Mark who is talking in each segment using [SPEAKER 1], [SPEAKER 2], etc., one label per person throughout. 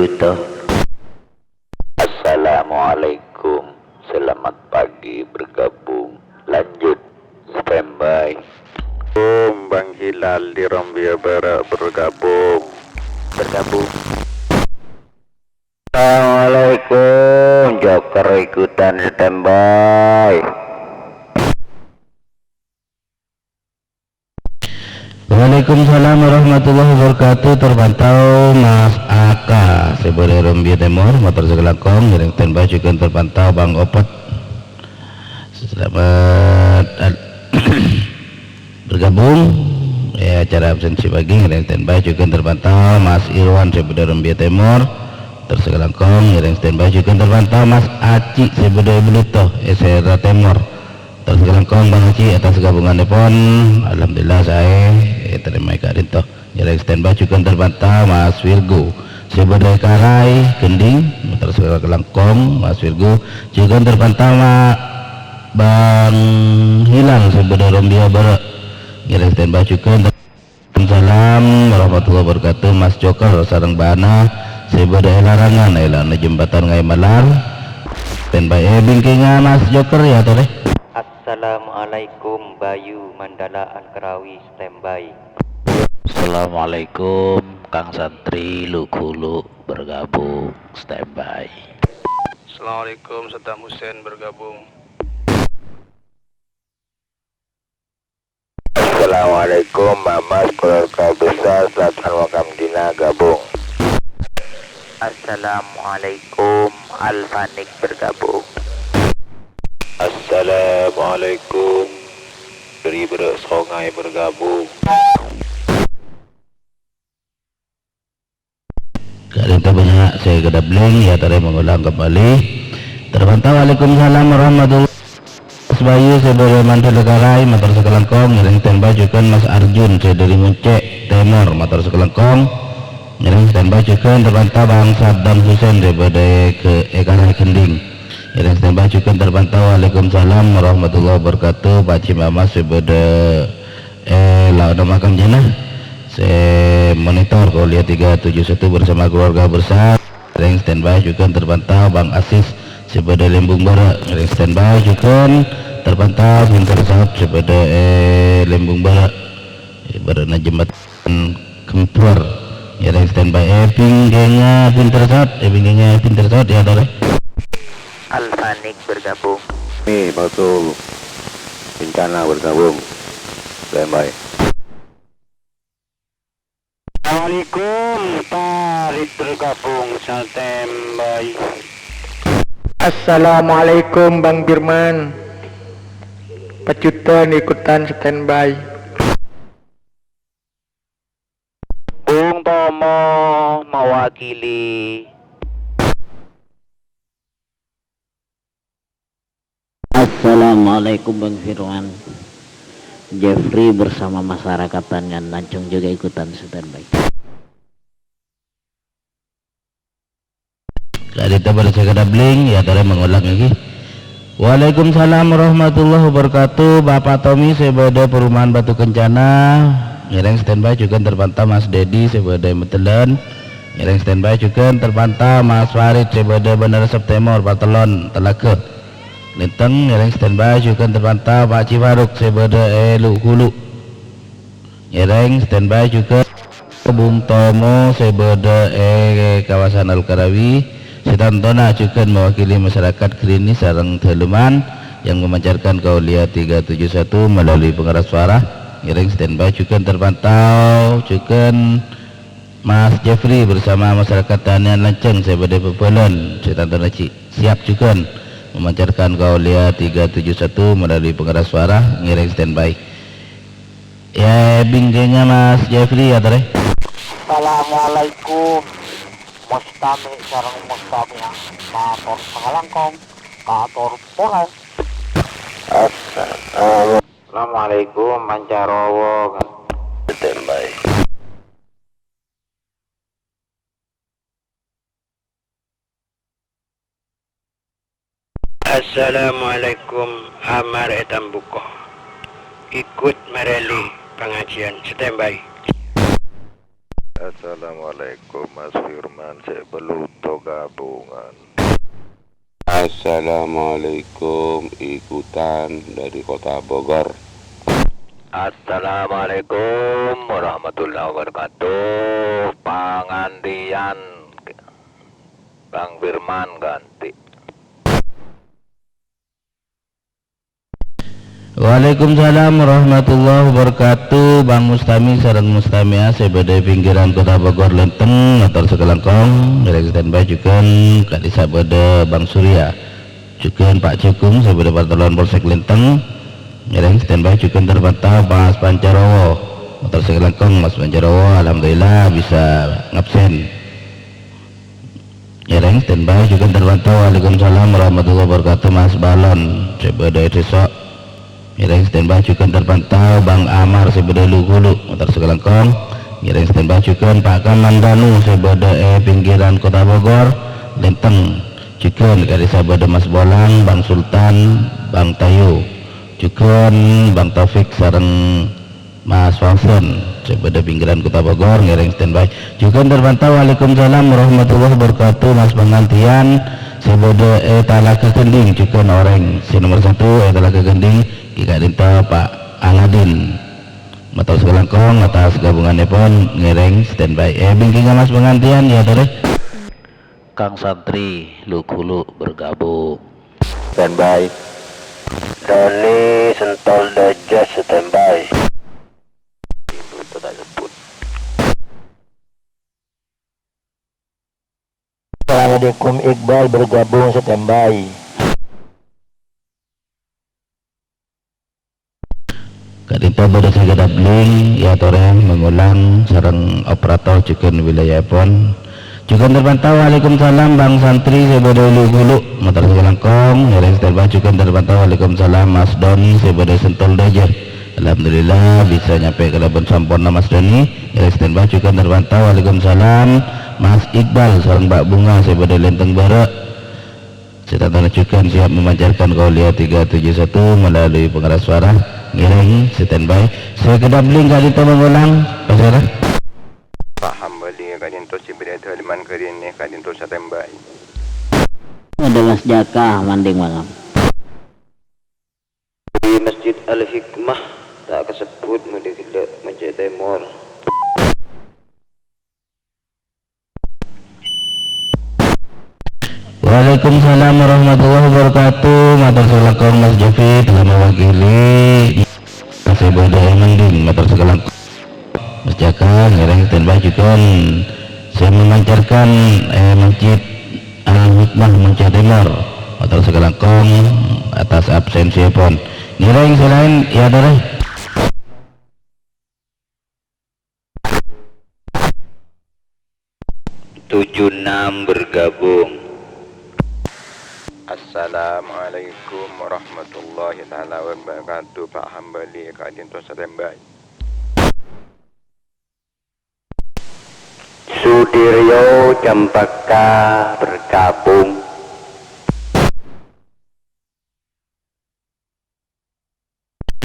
[SPEAKER 1] dulu toh. Assalamualaikum, selamat pagi bergabung. Lanjut, standby.
[SPEAKER 2] Bang Hilal di Rombia Barat bergabung.
[SPEAKER 1] Assalamualaikum, Joker ikutan standby.
[SPEAKER 3] Waalaikumsalam warahmatullahi wabarakatuh. Terpantau Mas Aka sebagai Rombia Timur motor segelakong yang standby juga terpantau Bang Opet. Selamat bergabung ya acara absensi pagi yang standby juga terpantau Mas Irwan sebagai Rombia Timur tersegelakong yang standby juga terpantau Mas Aci sebagai Belutoh Esera Timur tersegelakong Bang Aci atas gabungan telepon. Alhamdulillah saya terima kasih toh yang standby juga terpantau Mas Virgo sebagai Karai Gending tersegelakong Mas Virgo juga terpantau Bang Hilal sebagai Rombia Barat yang standby juga. Assalamualaikum warahmatullahi wabarakatuh. Mas Joker sareng bana sebagai larangan elana jembatan ngai malar standby bingkingan Mas Joker ya toleh.
[SPEAKER 4] Assalamualaikum Bayu Mandala Ankarawi standby.
[SPEAKER 1] Assalamualaikum, Kang Santri Lukulu bergabung standby.
[SPEAKER 2] Assalamualaikum, Saddam Hussein bergabung.
[SPEAKER 1] Assalamualaikum, Mamas keluarga besar Selatan Wakam Dina gabung.
[SPEAKER 4] Assalamualaikum Alfanik bergabung.
[SPEAKER 2] Assalamualaikum dari Berak Songai bergabung.
[SPEAKER 3] Kali itu banyak saya kedabling ya tadi mengulang kembali terpantau. Waalaikumsalam warahmatullahi wabarakatuh. Bayu sebagai mantul Karai motor sekelengkong yang standby juga Mas Arjun saya dari Muncek Timur motor sekelengkong yang standby juga terpantau Bang Saddam Hussein daripada ke Karai Gending yang standby juga terpantau. Waalaikumsalam warahmatullahi wabarakatuh. Pak Cimama sebagai laut makam jenah saya monitor kuliah 371 bersama keluarga besar yang standby juga terpantau Bang Asis sebagai Lembung Barat yang standby juga terpantau Pinter Saat sebagai Lembung Barat ibaratnya jembatan Kempur yang standby pinggirnya Pinter Saat ya toleh.
[SPEAKER 4] Alfanik bergabung.
[SPEAKER 2] Nih, betul. Bencana bergabung. Standby. Assalamualaikum, Tarik bergabung standby.
[SPEAKER 5] Assalamualaikum Bang Birman, Pacutan ikutan standby.
[SPEAKER 4] Bung Tomo mewakili.
[SPEAKER 1] Assalamualaikum Bang Firman. Jeffrey bersama masyarakat Tangan Lancung juga ikutan standby.
[SPEAKER 3] Kali itu pada saya kedabling ya tadi mengulang lagi. Waalaikumsalam warahmatullahi wabarakatuh. Bapak Tommy sebagai Perumahan Batu Kencana yang standby juga terpantau Mas Dedi sebagai Metelan yang standby juga terpantau Mas Farid sebagai Bandara September Patelon Telaga Linteng yang standby juga terpantau Pak Cibaruk sebagai Hulu yang standby juga Bung Tomo sebagai kawasan Al-Karawi. Sedantona juga mewakili masyarakat klinis sareng Teluman yang memancarkan kauliah 371 melalui pengeras suara yang standby juga terpantau juga Mas Jeffrey bersama masyarakat Tanian Lanceng sebagai Pepelon. Sedantona siap juga memancarkan kauliah 371 melalui pengeras suara yang standby ya bingkainya Mas Jeffrey ya tadi.
[SPEAKER 4] Assalamualaikum Mustami sareng Mustami Kator Pengalangkong Kator Polan.
[SPEAKER 1] Assalamualaikum Pancarowo standby.
[SPEAKER 2] Assalamualaikum Amar Etambuko. Ikut mereli pengajian standby.
[SPEAKER 1] Assalamualaikum Mas Firman, saya Beluto gabungan.
[SPEAKER 2] Assalamualaikum ikutan dari kota Bogor.
[SPEAKER 1] Assalamualaikum warahmatullahi wabarakatuh. Pangandian Bang Firman ganti.
[SPEAKER 3] Waalaikumsalam warahmatullahi wabarakatuh. Bang Mustami sareng Mustamiah sebede pinggiran kota Bogor Lenteng motor sekelangkong ngerek standby jukeun kadi sabede Bang Surya jukeun Pak Cukum sebede Partelon Polsek Lenteng ngerek standby jukeun terpantau Mas Pancarowo motor sekelangkong Mas Pancarowo alhamdulillah bisa ngabsen ngerek standby jukeun terpantau. Waalaikumsalam warahmatullahi wabarakatuh. Mas Balon sebede Desa ngiring standby juga terpantau Bang Amar sebeda Luhulu motor sekelangkong ngiring standby juga Pak Kamandanu sebeda pinggiran kota Bogor Lenteng juga dari sabeda Mas Bolang Bang Sultan Bang Tayu juga Bang Taufik sareng Mas Walsen sebeda pinggiran kota Bogor ngiring standby juga terpantau. Waalaikumsalam warahmatullahi wabarakatuh. Mas Pengantian sebeda Talaga Gending juga orang si nomor 1 Talaga Gending Ika Dinto Pak Aladin motor sekelangkong atas gabungan pun ngereng standby bingkingan Mas Pengantian ya tadi
[SPEAKER 4] Kang Santri Lukulu bergabung.
[SPEAKER 1] Standby. Doni Sentol Dajas standby. Itu tak sebut. Assalamualaikum Iqbal bergabung standby.
[SPEAKER 3] Kadita pada segera bling ya toreng mengulang sarang operator juga wilayah pon juga terpantau. Waalaikumsalam Bang Santri sebeda Luhulu motor sekelangkong ngereng standby juga terpantau. Waalaikumsalam Mas Doni sebeda Sentol Dajer alhamdulillah bisa nyampe ke Labon Sampurna Mas Doni ngereng standby juga terpantau. Waalaikumsalam Mas Iqbal sarang Mbak Bunga sebeda Lenteng Barat Setatan juga siap memancarkan Kaulia 371 melalui pengeras suara ngiring standby. Saya kedabling kali itu mengulang pasara
[SPEAKER 1] Paham beli kadin to sibere haliman kerin ne kadin to standby.
[SPEAKER 6] Ada Mas Jaka manding malam
[SPEAKER 2] Di Masjid Al-Hikmah tak kesebut mudik Masjid Timur.
[SPEAKER 3] Waalaikumsalam warahmatullahi wabarakatuh. Motor sekelangkong Mas Jovi telah mewakili Masih Bodo Mending motor sekelangkong Mas Jaka ngereng standby juga saya memancarkan Masjid Al-Hikmah Masjid Timur motor sekelangkong atas absensi pon ngereng selain ya dore
[SPEAKER 2] 76 bergabung.
[SPEAKER 1] Assalamualaikum warahmatullahi taala wabarakatuh. Pak Hambali kadin to standby.
[SPEAKER 2] Sudiryo Cempaka bergabung.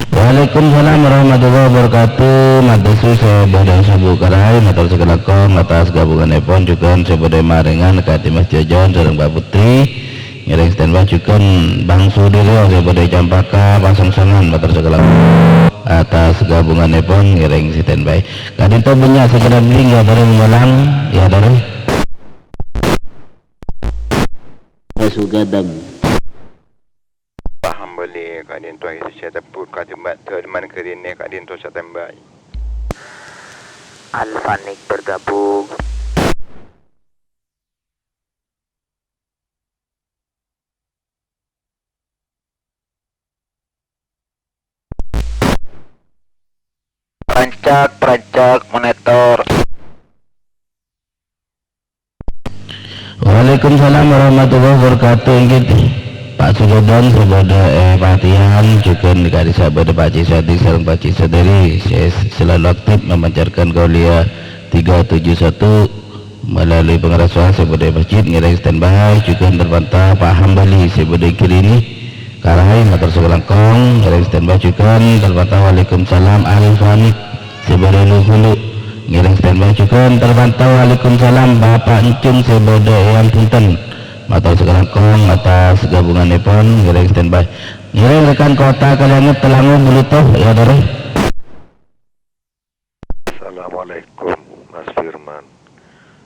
[SPEAKER 3] Waalaikumsalam warahmatullahi wabarakatuh. Madasu sebeda sabu karai motor sekelangkong atas gabungan epon juga sebeda maringan kati Mas Jajon sareng Mbak Putri ngiring standby juga Bang Sudiryo sebeda Campaka pasang-sangan motor sekelangkong atas gabungan epon ngiring standby. Kadin to punya segera bling ya dari mengulang ya dari
[SPEAKER 6] Sugadang
[SPEAKER 1] Pak Hambali kadin to itu saya teput kadin haliman kerin ne kadin to standby.
[SPEAKER 4] Alfanik bergabung.
[SPEAKER 1] Perancak monitor.
[SPEAKER 3] Waalaikumsalam warahmatullahi wabarakatuh. Inggit Pak Sugadon sebeda Patian juga dikari sabeda Pak Cisadi sareng Pak Cisaderi saya selalu aktif memancarkan Kaulia 371 melalui pengeras suara sebeda masjid ngiring standby juga terpantau. Pak Hambali sebeda kiri ini karai motor sekelangkong ngiring standby juga terpantau. Waalaikumsalam Alfanik sebeda Luhulu ngiring standby cukup terpantau. Waalaikumsalam Bapak Encung Sebode yang Punten matur sekarang kong atas gabungan nepon ngiring standby. Ngiring rekan kota kalian Telangu Bulutoh ya dari.
[SPEAKER 1] Assalamualaikum Mas Firman,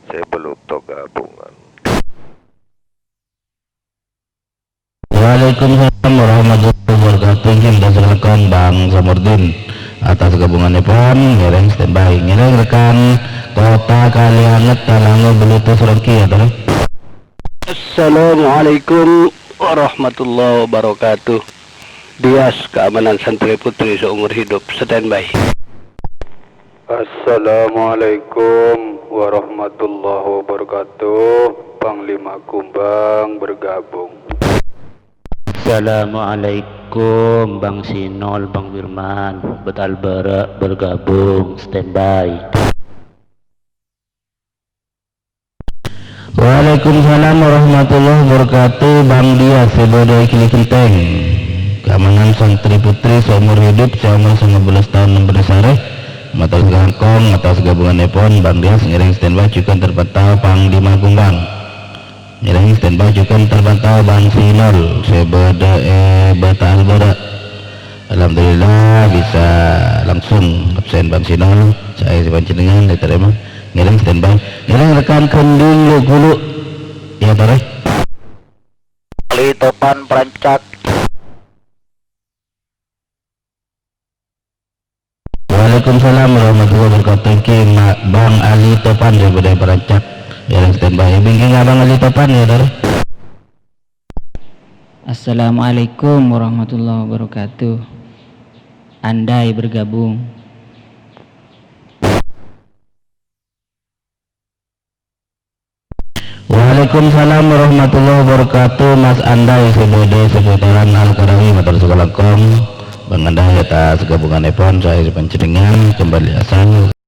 [SPEAKER 1] saya Beluto gabungan.
[SPEAKER 3] Waalaikumsalam warahmatullahi wabarakatuh. Dan silakan Bang Samurdin atas gabungan nepon ngiring standby. Ngiring rekan kota Kalianget Talango Beluto Serengki ya toh.
[SPEAKER 7] Assalamualaikum warahmatullahi wabarakatuh. Dias keamanan santri putri seumur hidup standby.
[SPEAKER 8] Assalamualaikum warahmatullahi wabarakatuh. Panglima Kumbang bergabung.
[SPEAKER 4] Assalamualaikum Bang Sinol, Bang Firman, Betal Bara bergabung standby.
[SPEAKER 3] Waalaikumsalam warahmatullahi wabarakatuh. Bang Dias Sebode Kili Kenteng keamanan santri putri seumur hidup selama 19 tahun memberdasare matur kong atas gabungan nepon. Bang Dias ngiring standby juga terpantau. Panglima Kumbang ngiring standby juga terpantau. Bang Sinol Sebode Betal Bara alhamdulillah bisa langsung absen Bang Sinol. Saya panjenengan diterima ngiring standby. Ngiring rekan Kending Lugulu ya tore.
[SPEAKER 4] Ali Topan Perancak.
[SPEAKER 3] Waalaikumsalam warahmatullahi wabarakatuh. Bang Ali Topan daripada Perancak ngiring standby. Bingking Abang Ali Topan ya tore.
[SPEAKER 9] Assalamualaikum warahmatullahi wabarakatuh. Andai bergabung.
[SPEAKER 3] Waalaikumsalam warahmatullahi wabarakatuh. Mas Andai Sebode seputaran Al-Karawi matur sekalakom. Bang Andai atas gabungan nepon saya panjenengan kembali asal